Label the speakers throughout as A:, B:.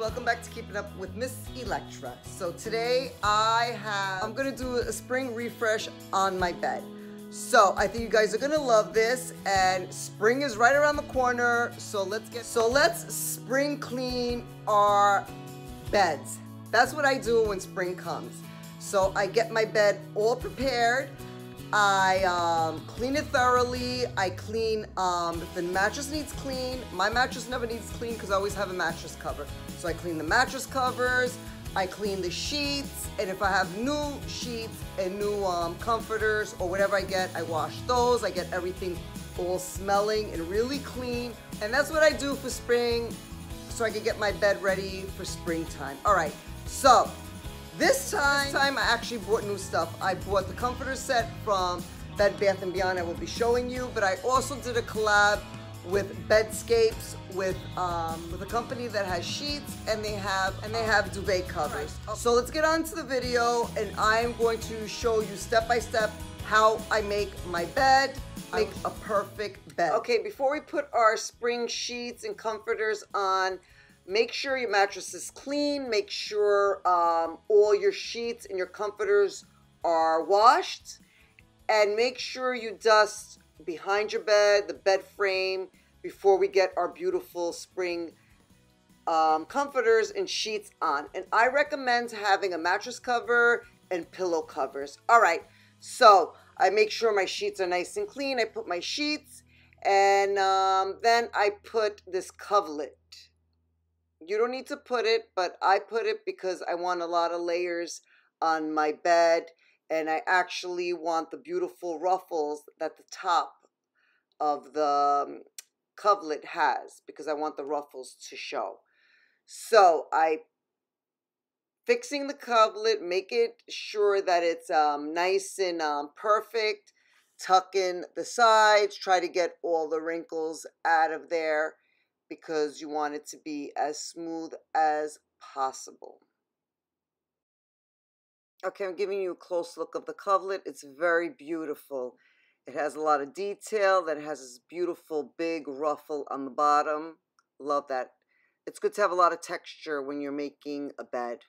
A: welcome back to Keeping Up with Miss Electra. So today I'm gonna do a spring refresh on my bed. So I think you guys are gonna love this, and spring is right around the corner. So let's spring clean our beds. That's what I do when spring comes. So I get my bed all prepared. I clean it thoroughly. I clean, if the mattress needs clean, my mattress never needs clean because I always have a mattress cover. So I clean the mattress covers, I clean the sheets, and if I have new sheets and new comforters or whatever I get, I wash those. I get everything all smelling and really clean. And that's what I do for spring, so I can get my bed ready for springtime. All right, so this time I actually bought new stuff. I bought the comforter set from Bed Bath & Beyond I will be showing you, but I also did a collab with Bedscapes with a company that has sheets, and they have duvet covers. Right. So let's get on to the video, and I'm going to show you step by step how I make my bed, make a perfect bed. Okay, before we put our spring sheets and comforters on, make sure your mattress is clean. Make sure all your sheets and your comforters are washed. And make sure you dust behind your bed, the bed frame, before we get our beautiful spring comforters and sheets on. And I recommend having a mattress cover and pillow covers. All right, so I make sure my sheets are nice and clean. I put my sheets, and then I put this coverlet. You don't need to put it, but I put it because I want a lot of layers on my bed, and I actually want the beautiful ruffles that the top of the coverlet has, because I want the ruffles to show. So I fixing the coverlet, make it sure that it's nice and perfect, tuck in the sides, try to get all the wrinkles out of there, because you want it to be as smooth as possible. Okay, I'm giving you a close look of the coverlet. It's very beautiful. It has a lot of detail. That has this beautiful big ruffle on the bottom. Love that. It's good to have a lot of texture when you're making a bed.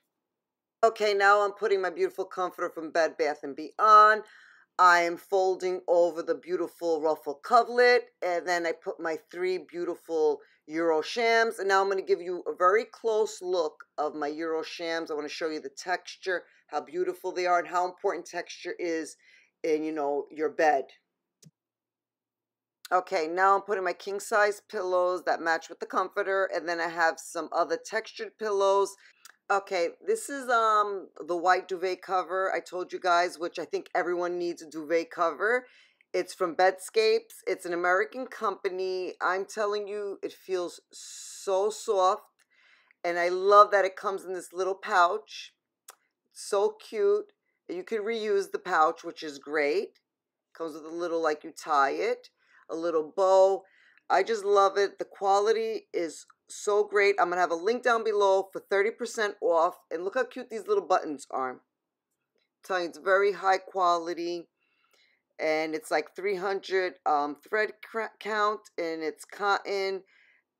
A: Okay, now I'm putting my beautiful comforter from Bed Bath & Beyond. I am folding over the beautiful ruffle coverlet, and then I put my 3 beautiful Euro shams, and now I'm going to give you a very close look of my Euro shams. I want to show you the texture, how beautiful they are, and how important texture is in, your bed. Okay, now I'm putting my king size pillows that match with the comforter, and then I have some other textured pillows. Okay, this is the white duvet cover I told you guys, which I think everyone needs a duvet cover. It's from Bedscapes. It's an American company. I'm telling you, it feels so soft, and I love that it comes in this little pouch. It's so cute. You can reuse the pouch, which is great. Comes with a little, like, you tie it, a little bow. I just love it. The quality is so great. I'm going to have a link down below for 30% off. And look how cute these little buttons are. I'm telling you, it's very high quality. And it's like 300 thread count. And it's cotton.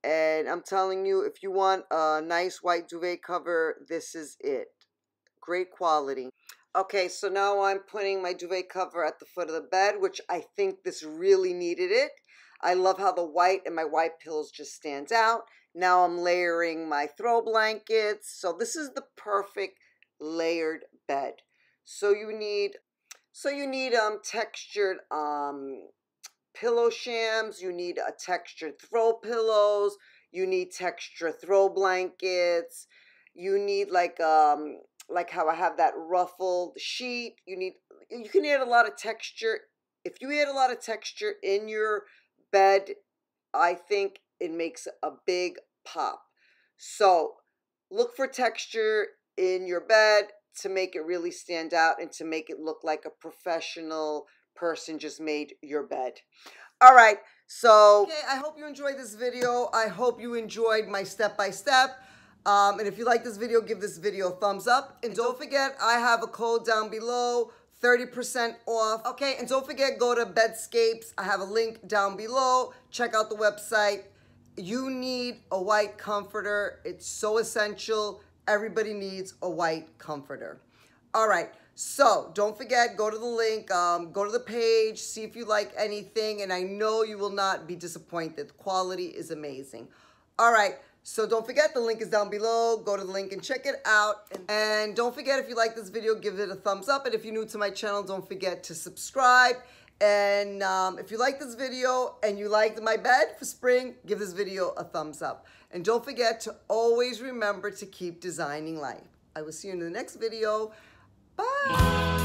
A: And I'm telling you, if you want a nice white duvet cover, this is it. Great quality. Okay, so now I'm putting my duvet cover at the foot of the bed, which I think this really needed it. I love how the white and my white pillows just stands out. Now I'm layering my throw blankets. So this is the perfect layered bed. So you need textured pillow shams. You need a textured throw pillows. You need textured throw blankets. You need like how I have that ruffled sheet. You can add a lot of texture. If you add a lot of texture in your bed, I think it makes a big pop. So look for texture in your bed to make it really stand out and to make it look like a professional person just made your bed. All right, so okay, I hope you enjoyed this video. I hope you enjoyed my step-by-step. And if you like this video, give this video a thumbs up. And don't forget, I have a code down below, 30% off. Okay, and don't forget, go to Bedscapes. I have a link down below. Check out the website. you need a white comforter. It's so essential. Everybody needs a white comforter. All right, so don't forget, go to the link, go to the page, see if you like anything, and I know you will not be disappointed. The quality is amazing. All right, so don't forget, the link is down below. Go to the link and check it out. And don't forget, if you like this video, give it a thumbs up. And if you're new to my channel, don't forget to subscribe. And if you like this video and you liked my bed for spring, give this video a thumbs up. And don't forget to always remember to keep designing life. I will see you in the next video. Bye.